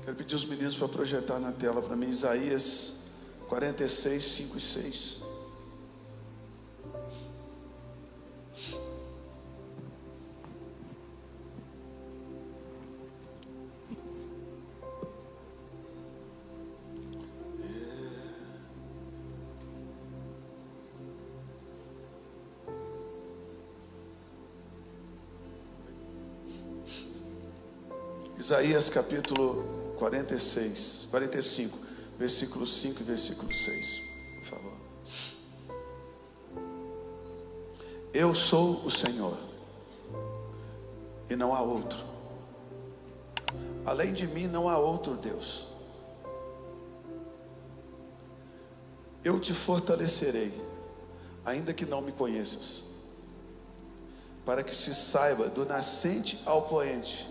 Quero pedir os meninos para projetar na tela para mim Isaías 46, 5 e 6. Isaías capítulo 45, versículo 5 e versículo 6, por favor. Eu sou o Senhor, e não há outro. Além de mim não há outro Deus. Eu te fortalecerei, ainda que não me conheças, para que se saiba do nascente ao poente,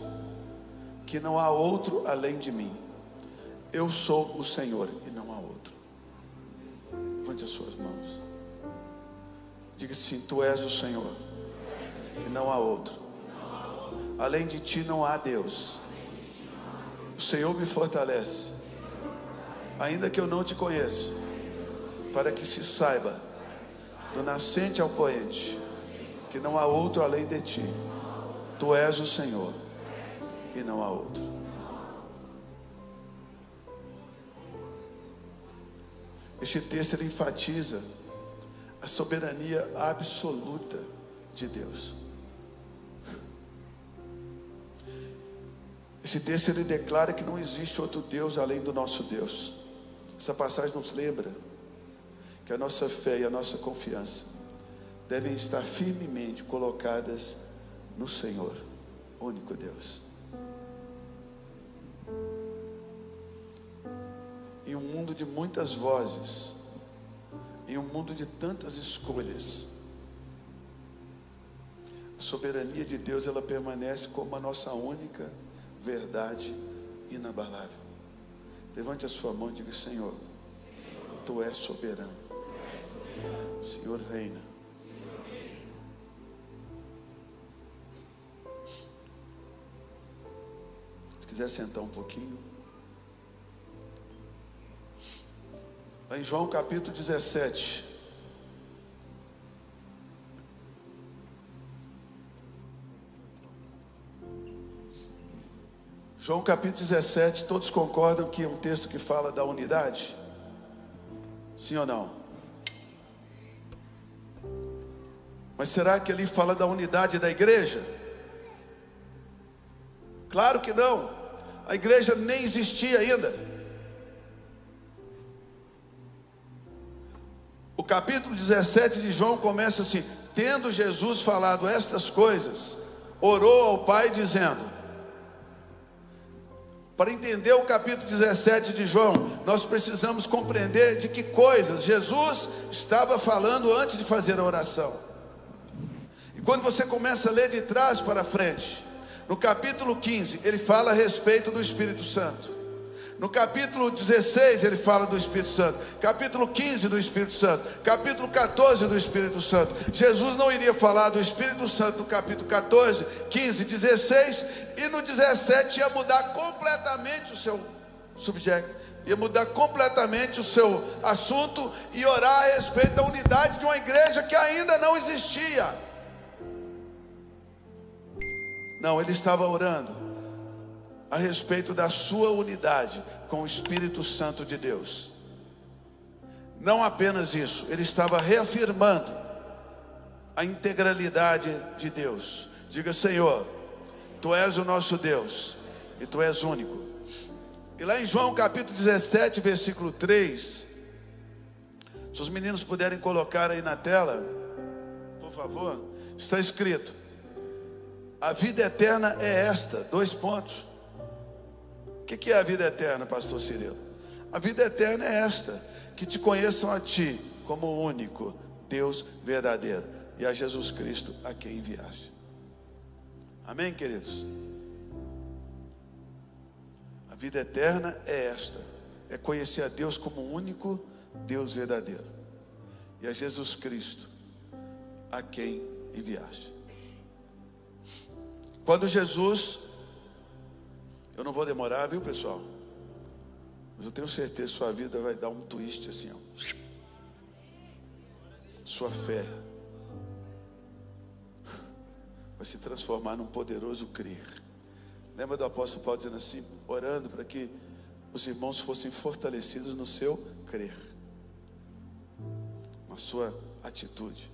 que não há outro além de mim. Eu sou o Senhor e não há outro. Levante as suas mãos. Diga assim: tu és o Senhor e não há outro. Além de ti não há Deus. O Senhor me fortalece, ainda que eu não te conheça, para que se saiba do nascente ao poente, que não há outro além de ti. Tu és o Senhor e não há outro. Este texto ele enfatiza a soberania absoluta de Deus. Esse texto ele declara que não existe outro Deus além do nosso Deus. Essa passagem nos lembra que a nossa fé e a nossa confiança devem estar firmemente colocadas no Senhor, único Deus. Em um mundo de muitas vozes, em um mundo de tantas escolhas, a soberania de Deus ela permanece como a nossa única verdade inabalável. Levante a sua mão e diga: Senhor, tu és soberano. O Senhor reina. Se quiser sentar um pouquinho. Lá em João capítulo 17. João capítulo 17, todos concordam que é um texto que fala da unidade? Sim ou não? Mas será que ele fala da unidade da igreja? Claro que não. A igreja nem existia ainda. O capítulo 17 de João começa assim: tendo Jesus falado estas coisas, orou ao Pai dizendo. Para entender o capítulo 17 de João, nós precisamos compreender de que coisas Jesus estava falando antes de fazer a oração. E quando você começa a ler de trás para frente, no capítulo 15, ele fala a respeito do Espírito Santo. No capítulo 16 ele fala do Espírito Santo. Capítulo 15 do Espírito Santo. Capítulo 14 do Espírito Santo. Jesus não iria falar do Espírito Santo no capítulo 14, 15, 16. E no 17 ia mudar completamente o seu subject. Ia mudar completamente o seu assunto e orar a respeito da unidade de uma igreja que ainda não existia. Não, ele estava orando a respeito da sua unidade com o Espírito Santo de Deus. Não apenas isso, ele estava reafirmando a integralidade de Deus. Diga: Senhor, tu és o nosso Deus e tu és único. E lá em João capítulo 17, versículo 3, se os meninos puderem colocar aí na tela, por favor, está escrito: a vida eterna é esta, 2 pontos. O que é a vida eterna, pastor Cirilo? A vida eterna é esta: que te conheçam a ti como o único Deus verdadeiro e a Jesus Cristo a quem enviaste. Amém, queridos? A vida eterna é esta: é conhecer a Deus como o único Deus verdadeiro e a Jesus Cristo a quem enviaste. Quando Jesus... Eu não vou demorar, viu, pessoal? Mas eu tenho certeza que sua vida vai dar um twist assim, ó. Sua fé vai se transformar num poderoso crer. Lembra do apóstolo Paulo dizendo assim, orando para que os irmãos fossem fortalecidos no seu crer, na sua atitude.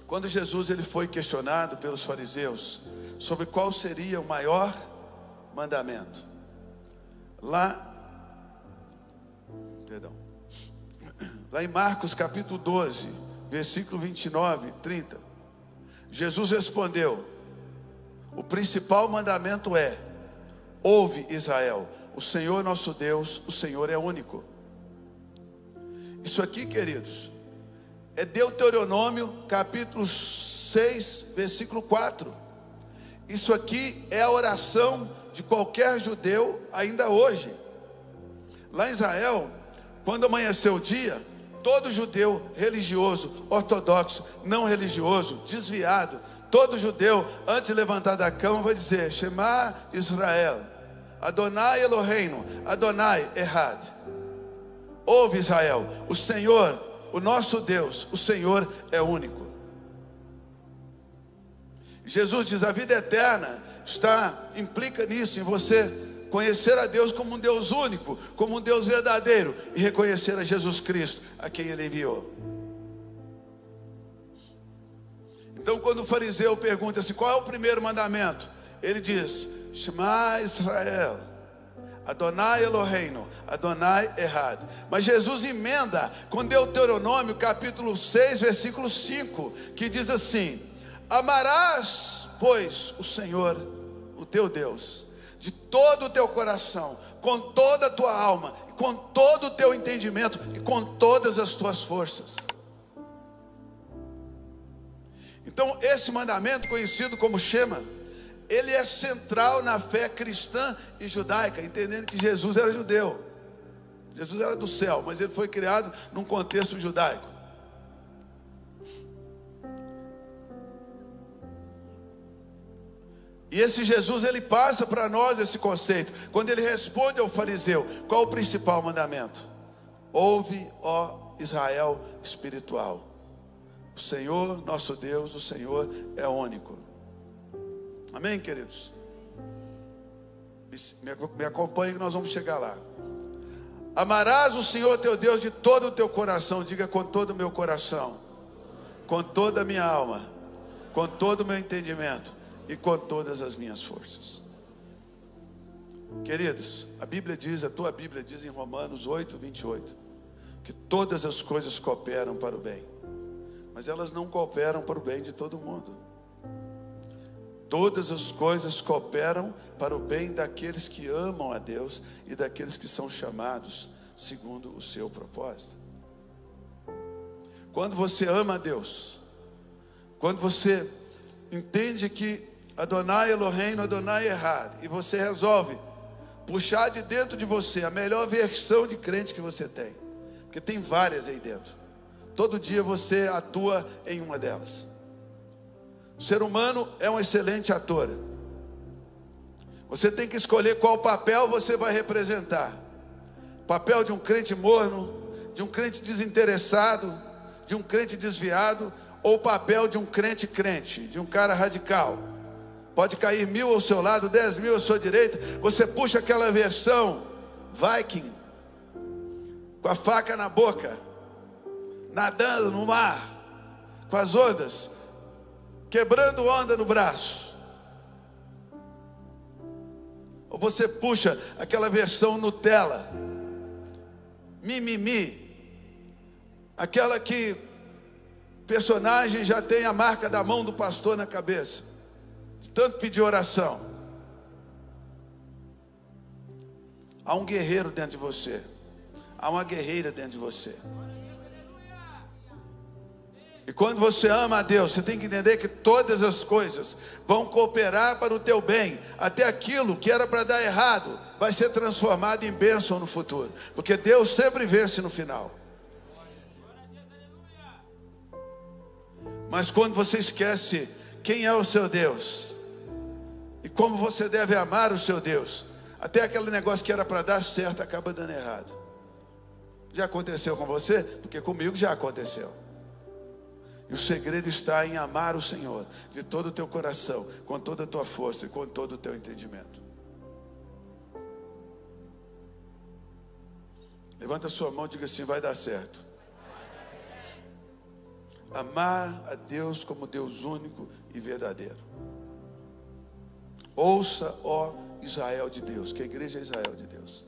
Quando Jesus ele foi questionado pelos fariseus sobre qual seria o maior mandamento, lá em Marcos capítulo 12, versículo 29 e 30, Jesus respondeu: o principal mandamento é: ouve, Israel, o Senhor nosso Deus, o Senhor é único. Isso aqui, queridos, é Deuteronômio capítulo 6, versículo 4. Isso aqui é a oração de qualquer judeu ainda hoje. Lá em Israel, quando amanheceu o dia, todo judeu religioso, ortodoxo, não religioso, desviado, todo judeu, antes de levantar da cama, vai dizer: Shema Israel, Adonai Eloheinu, Adonai Echad. Ouve, Israel, o Senhor, o nosso Deus, o Senhor é único. Jesus diz: a vida eterna implica nisso, em você conhecer a Deus como um Deus único, como um Deus verdadeiro, e reconhecer a Jesus Cristo, a quem Ele enviou. Então, quando o fariseu pergunta assim, qual é o primeiro mandamento? Ele diz: Shema Israel, Adonai Eloheinu, Adonai Echad. Mas Jesus emenda com Deuteronômio capítulo 6, versículo 5, que diz assim: amarás, pois, o Senhor, o teu Deus, de todo o teu coração, com toda a tua alma, com todo o teu entendimento e com todas as tuas forças. Então, esse mandamento, conhecido como Shema, ele é central na fé cristã e judaica, entendendo que Jesus era judeu. Jesus era do céu, mas ele foi criado num contexto judaico. E esse Jesus, ele passa para nós esse conceito, quando ele responde ao fariseu: qual o principal mandamento? Ouve, ó Israel espiritual, o Senhor nosso Deus, o Senhor é único. Amém, queridos? Me acompanhe que nós vamos chegar lá. Amarás o Senhor teu Deus de todo o teu coração, diga: com todo o meu coração, com toda a minha alma, com todo o meu entendimento e com todas as minhas forças. Queridos, a Bíblia diz, a tua Bíblia diz em Romanos 8, 28, que todas as coisas cooperam para o bem, mas elas não cooperam para o bem de todo mundo. Todas as coisas cooperam para o bem daqueles que amam a Deus e daqueles que são chamados segundo o seu propósito. Quando você ama a Deus, quando você entende que Adonai Eloheinu, Adonai Echad, e você resolve puxar de dentro de você a melhor versão de crente que você tem, porque tem várias aí dentro, todo dia você atua em uma delas. O ser humano é um excelente ator. Você tem que escolher qual papel você vai representar: papel de um crente morno, de um crente desinteressado, de um crente desviado, ou papel de um crente, de um cara radical. Pode cair 1000 ao seu lado, 10.000 à sua direita, você puxa aquela versão Viking, com a faca na boca, nadando no mar, com as ondas, quebrando onda no braço. Ou você puxa aquela versão Nutella, mimimi, aquela que o personagem já tem a marca da mão do pastor na cabeça, de tanto pedir oração. Há um guerreiro dentro de você, há uma guerreira dentro de você. E quando você ama a Deus, você tem que entender que todas as coisas vão cooperar para o teu bem. Até aquilo que era para dar errado vai ser transformado em bênção no futuro, porque Deus sempre vence no final. Mas quando você esquece quem é o seu Deus e como você deve amar o seu Deus, Até aquele negócio que era para dar certo acaba dando errado. Já aconteceu com você? Porque comigo já aconteceu. E o segredo está em amar o Senhor de todo o teu coração, com toda a tua força e com todo o teu entendimento. Levanta a sua mão e diga assim: vai dar certo. Amar a Deus como Deus único e verdadeiro. Ouça, ó Israel de Deus, que a igreja é Israel de Deus.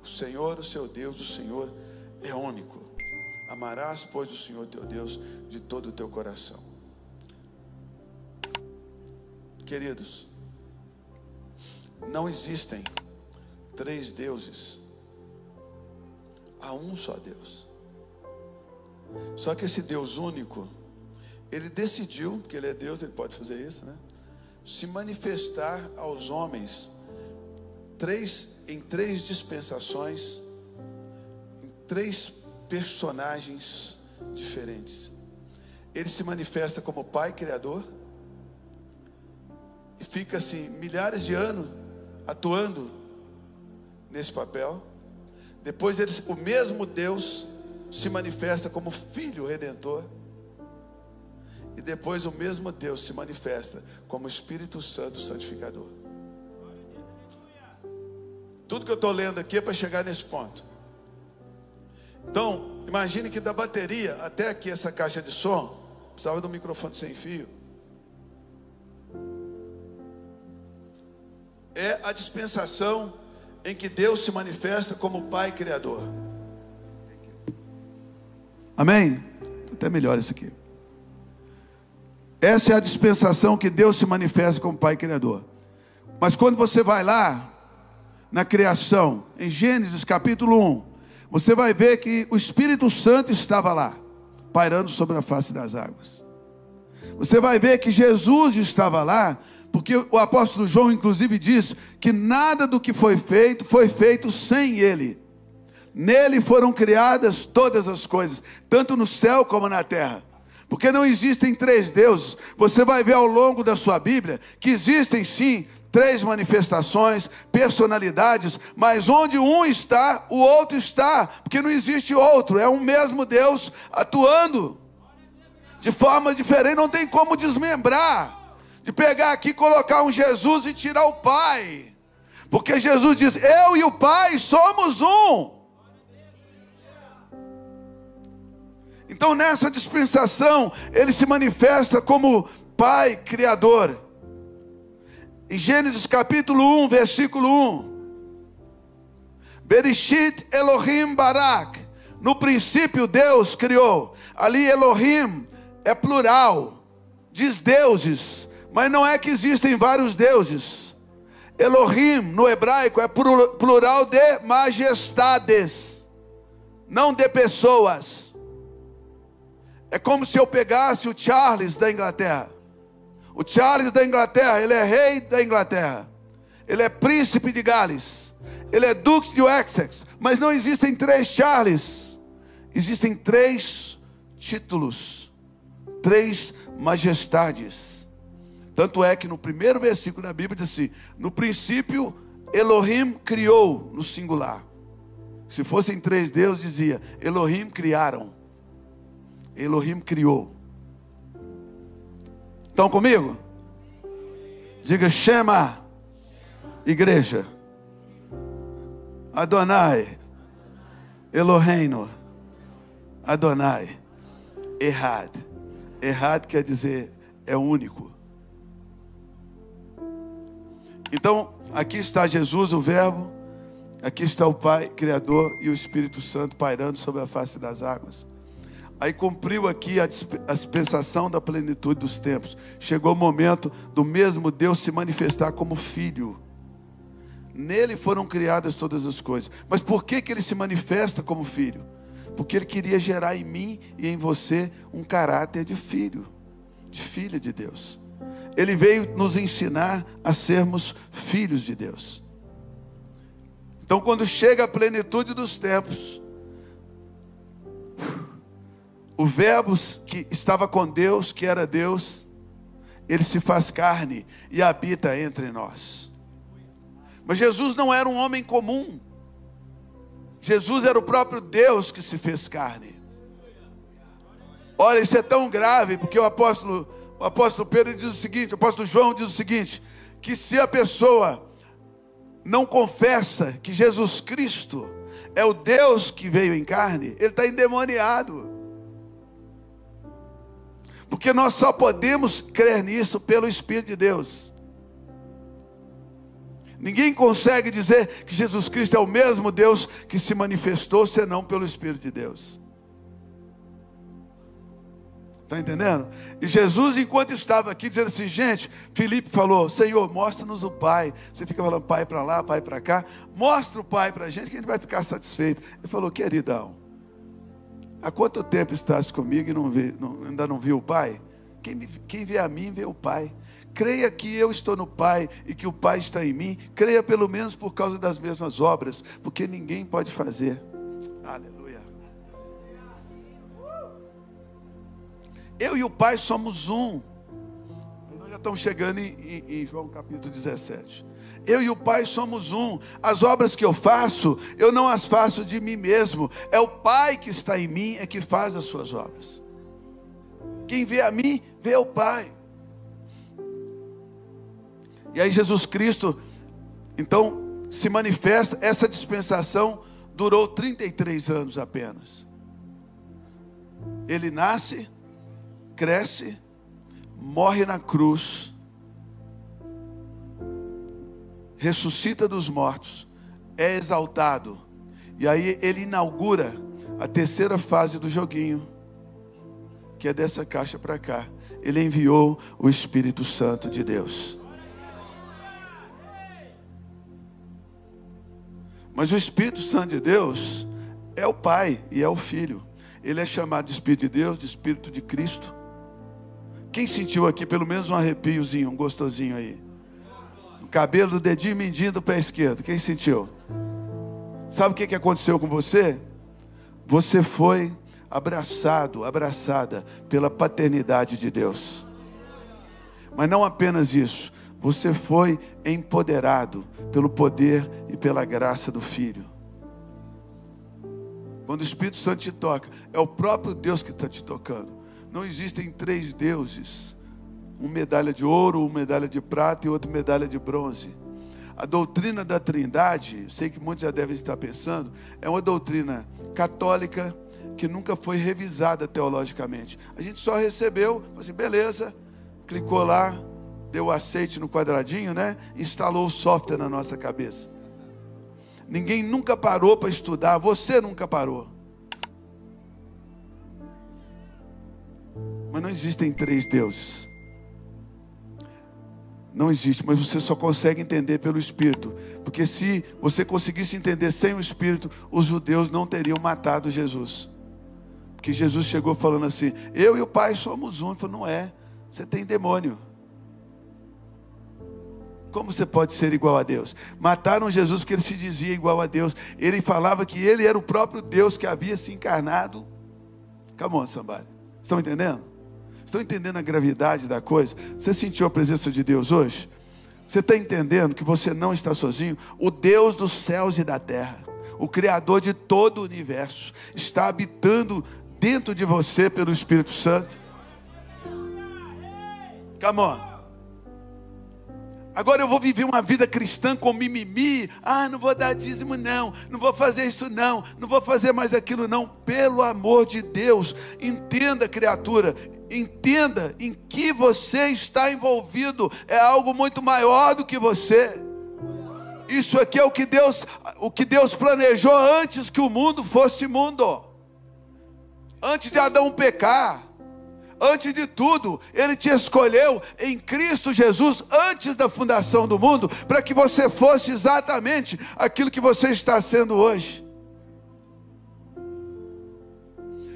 O Senhor, o seu Deus, o Senhor é único. Amarás, pois, o Senhor teu Deus de todo o teu coração. Queridos, não existem 3 deuses. Há um só Deus. Só que esse Deus único, Ele decidiu, porque Ele é Deus, Ele pode fazer isso, né? Se manifestar aos homens em 3 dispensações, em 3 personagens diferentes. Ele se manifesta como Pai Criador e fica assim milhares de anos atuando nesse papel. Depois o mesmo Deus se manifesta como Filho Redentor. E depois o mesmo Deus se manifesta como Espírito Santo Santificador. Tudo que eu estou lendo aqui é para chegar nesse ponto. Então, imagine que da bateria até aqui essa caixa de som, precisava de um microfone sem fio. É a dispensação em que Deus se manifesta como Pai Criador. Amém? Até melhor isso aqui. Essa é a dispensação que Deus se manifesta como Pai Criador. Mas quando você vai lá na criação, em Gênesis capítulo 1, você vai ver que o Espírito Santo estava lá, pairando sobre a face das águas. Você vai ver que Jesus estava lá, porque o apóstolo João inclusive diz que nada do que foi feito sem Ele. Nele foram criadas todas as coisas, tanto no céu como na terra. Porque não existem 3 deuses. Você vai ver ao longo da sua Bíblia que existem sim 3 manifestações, personalidades, mas onde um está, o outro está, porque não existe outro, é um mesmo Deus atuando de forma diferente. Não tem como desmembrar, de pegar aqui, colocar um Jesus e tirar o Pai, porque Jesus diz: eu e o Pai somos um. Então nessa dispensação Ele se manifesta como Pai Criador. Em Gênesis capítulo 1, versículo 1. Bereshit Elohim Barak. No princípio Deus criou. Ali Elohim é plural, diz deuses, mas não é que existem vários deuses. Elohim no hebraico é plural de majestades, não de pessoas. É como se eu pegasse o Charles da Inglaterra. O Charles da Inglaterra, ele é rei da Inglaterra. Ele é príncipe de Gales. Ele é duque de Wessex. Mas não existem 3 Charles. Existem 3 títulos. 3 majestades. Tanto é que no primeiro versículo da Bíblia diz assim: no princípio Elohim criou, no singular. Se fossem 3 deuses, dizia Elohim criaram. Elohim criou. Estão comigo? Diga: Shema, igreja. Adonai, Eloheinu. Adonai, Errad. Errad quer dizer é único. Então, aqui está Jesus, o Verbo. Aqui está o Pai Criador e o Espírito Santo pairando sobre a face das águas. Aí cumpriu aqui a dispensação da plenitude dos tempos. Chegou o momento do mesmo Deus se manifestar como Filho. Nele foram criadas todas as coisas. Mas por que Ele se manifesta como Filho? Porque Ele queria gerar em mim e em você um caráter de filho, de filha de Deus. Ele veio nos ensinar a sermos filhos de Deus. Então quando chega a plenitude dos tempos, o Verbo que estava com Deus, que era Deus, Ele se faz carne e habita entre nós. Mas Jesus não era um homem comum. Jesus era o próprio Deus que se fez carne. Olha, isso é tão grave, porque o apóstolo Pedro diz o seguinte, o apóstolo João diz o seguinte, que se a pessoa não confessa que Jesus Cristo é o Deus que veio em carne, ele está endemoniado. Porque nós só podemos crer nisso pelo Espírito de Deus. Ninguém consegue dizer que Jesus Cristo é o mesmo Deus que se manifestou, senão pelo Espírito de Deus. Está entendendo? E Jesus, enquanto estava aqui, dizendo assim, gente, Filipe falou, Senhor, mostra-nos o Pai. Você fica falando Pai para lá, Pai para cá. Mostra o Pai para a gente, que a gente vai ficar satisfeito. Ele falou, queridão, há quanto tempo estás comigo e ainda não viu o Pai? Quem vê a mim, vê o Pai. Creia que eu estou no Pai e que o Pai está em mim. Creia pelo menos por causa das mesmas obras, porque ninguém pode fazer. Aleluia. Eu e o Pai somos um. Nós já estamos chegando em João capítulo 17. Eu e o Pai somos um. As obras que eu faço, eu não as faço de mim mesmo. É o Pai que está em mim, é que faz as suas obras. Quem vê a mim, vê o Pai. E aí Jesus Cristo, então, se manifesta. Essa dispensação durou 33 anos apenas. Ele nasce, cresce, morre na cruz, ressuscita dos mortos, é exaltado, e aí ele inaugura a terceira fase do joguinho, que é dessa caixa para cá. Ele enviou o Espírito Santo de Deus. Mas o Espírito Santo de Deus é o Pai e é o Filho. Ele é chamado de Espírito de Deus, de Espírito de Cristo. Quem sentiu aqui pelo menos um arrepiozinho, um gostosinho aí? No cabelo do dedinho mindinho do pé esquerdo. Quem sentiu? Sabe o que aconteceu com você? Você foi abraçado, abraçada pela paternidade de Deus. Mas não apenas isso. Você foi empoderado pelo poder e pela graça do Filho. Quando o Espírito Santo te toca, é o próprio Deus que está te tocando. Não existem três deuses, uma medalha de ouro, uma medalha de prata e outra medalha de bronze. A doutrina da Trindade, sei que muitos já devem estar pensando, é uma doutrina católica que nunca foi revisada teologicamente. A gente só recebeu, assim, beleza, clicou lá, deu o aceite no quadradinho, né? Instalou o software na nossa cabeça. Ninguém nunca parou para estudar, você nunca parou. Mas não existem três deuses. Não existe, mas você só consegue entender pelo Espírito. Porque se você conseguisse entender sem o Espírito, os judeus não teriam matado Jesus. Porque Jesus chegou falando assim, eu e o Pai somos um. Ele falou, não é, você tem demônio. Como você pode ser igual a Deus? Mataram Jesus porque ele se dizia igual a Deus. Ele falava que ele era o próprio Deus que havia se encarnado. Come on, somebody. Estão entendendo? Estão entendendo a gravidade da coisa? Você sentiu a presença de Deus hoje? Você está entendendo que você não está sozinho? O Deus dos céus e da terra, o Criador de todo o universo, está habitando dentro de você pelo Espírito Santo. Come on. Agora eu vou viver uma vida cristã com mimimi. Não vou dar dízimo não. Não vou fazer isso não. Não vou fazer mais aquilo não. Pelo amor de Deus, entenda, criatura. Entenda em que você está envolvido. É algo muito maior do que você. Isso aqui é o que Deus planejou antes que o mundo fosse mundo. Antes de Adão pecar. Antes de tudo, Ele te escolheu em Cristo Jesus, antes da fundação do mundo, para que você fosse exatamente aquilo que você está sendo hoje.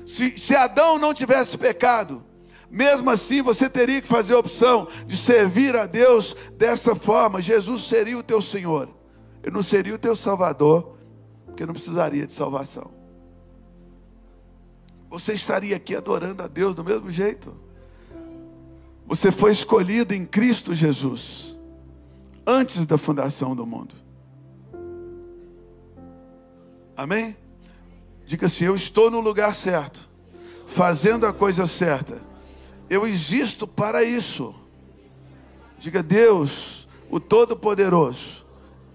Se Adão não tivesse pecado, mesmo assim você teria que fazer a opção de servir a Deus dessa forma. Jesus seria o teu Senhor, Ele não seria o teu Salvador, porque não precisaria de salvação. Você estaria aqui adorando a Deus do mesmo jeito. Você foi escolhido em Cristo Jesus, antes da fundação do mundo. Amém? Diga assim: eu estou no lugar certo, fazendo a coisa certa. Eu existo para isso. Diga: Deus, o Todo-Poderoso,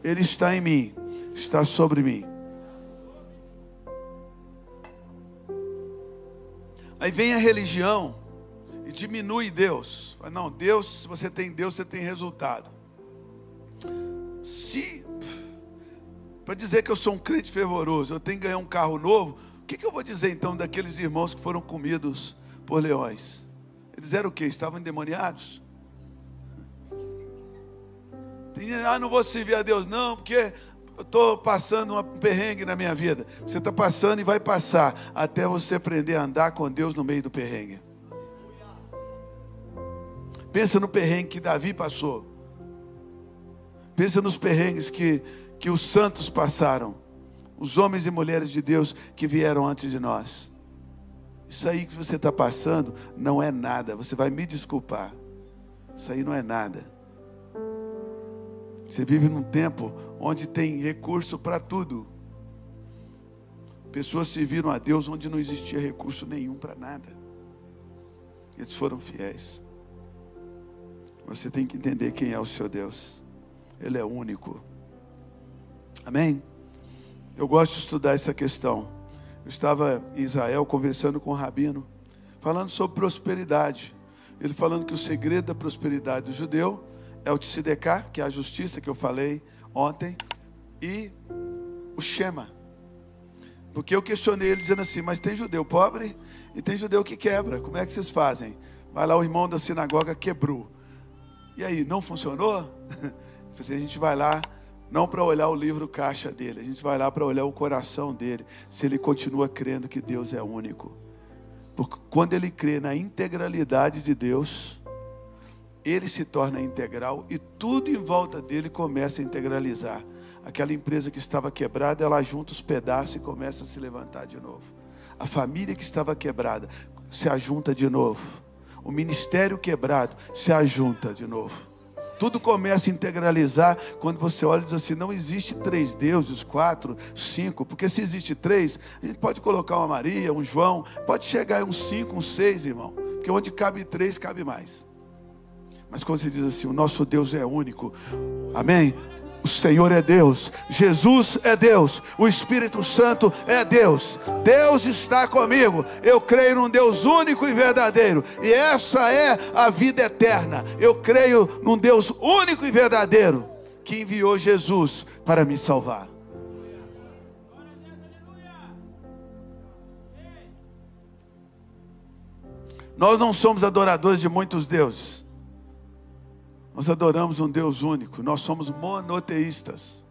Ele está em mim, está sobre mim. Aí vem a religião e diminui Deus. Fala: não, Deus, se você tem Deus, você tem resultado. Para dizer que eu sou um crente fervoroso, eu tenho que ganhar um carro novo, o que eu vou dizer então daqueles irmãos que foram comidos por leões? Eles eram o quê? Estavam endemoniados? Não vou servir a Deus não, porque eu estou passando um perrengue na minha vida. Você está passando e vai passar, até você aprender a andar com Deus no meio do perrengue. Pensa no perrengue que Davi passou. Pensa nos perrengues que os santos passaram, os homens e mulheres de Deus que vieram antes de nós. Isso aí que você está passando não é nada. Você vai me desculpar, isso aí não é nada. Você vive num tempo onde tem recurso para tudo. Pessoas serviram a Deus onde não existia recurso nenhum para nada. Eles foram fiéis. Você tem que entender quem é o seu Deus. Ele é único. Amém? Eu gosto de estudar essa questão. Eu estava em Israel conversando com um rabino, falando sobre prosperidade. Ele falando que o segredo da prosperidade do judeu é o Tzedekah, que é a justiça que eu falei ontem, e o Shema. Porque eu questionei ele dizendo assim: mas tem judeu pobre e tem judeu que quebra. Como é que vocês fazem? Vai lá, o irmão da sinagoga quebrou. E aí, não funcionou? A gente vai lá não para olhar o livro caixa dele, a gente vai lá para olhar o coração dele, se ele continua crendo que Deus é único. Porque quando ele crê na integralidade de Deus, ele se torna integral e tudo em volta dele começa a integralizar. Aquela empresa que estava quebrada, ela junta os pedaços e começa a se levantar de novo. A família que estava quebrada se ajunta de novo. O ministério quebrado se ajunta de novo. Tudo começa a integralizar quando você olha e diz assim: não existe 3 deuses, 4, 5, porque se existe 3, a gente pode colocar uma Maria, um João, pode chegar a uns 5, uns 6, irmão, porque onde cabe 3, cabe mais. Mas quando você diz assim: o nosso Deus é único, amém? O Senhor é Deus, Jesus é Deus, o Espírito Santo é Deus, Deus está comigo, eu creio num Deus único e verdadeiro, e essa é a vida eterna. Eu creio num Deus único e verdadeiro, que enviou Jesus para me salvar. Nós não somos adoradores de muitos deuses. Nós adoramos um Deus único. Nós somos monoteístas.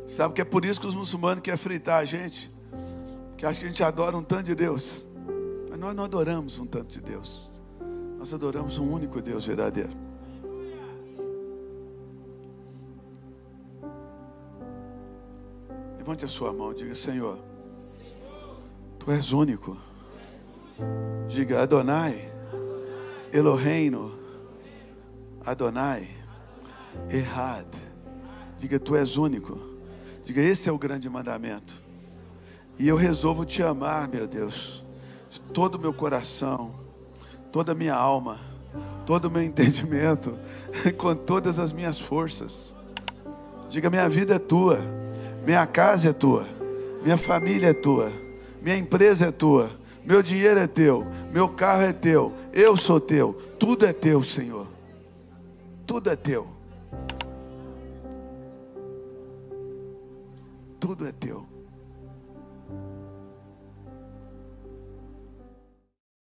Sabe que é por isso que os muçulmanos querem fritar a gente? Que acham que a gente adora um tanto de Deus. Mas nós não adoramos um tanto de Deus. Nós adoramos um único Deus verdadeiro. Levante a sua mão e diga: Senhor, Tu és único. Diga: Adonai, Eloheinu, Adonai, Ehad. Diga: Tu és único. Diga: esse é o grande mandamento. E eu resolvo te amar, meu Deus, de todo o meu coração, toda a minha alma, todo o meu entendimento, com todas as minhas forças. Diga: minha vida é tua, minha casa é tua, minha família é tua, minha empresa é tua, meu dinheiro é teu, meu carro é teu, eu sou teu, tudo é teu, Senhor. Tudo é teu. Tudo é teu.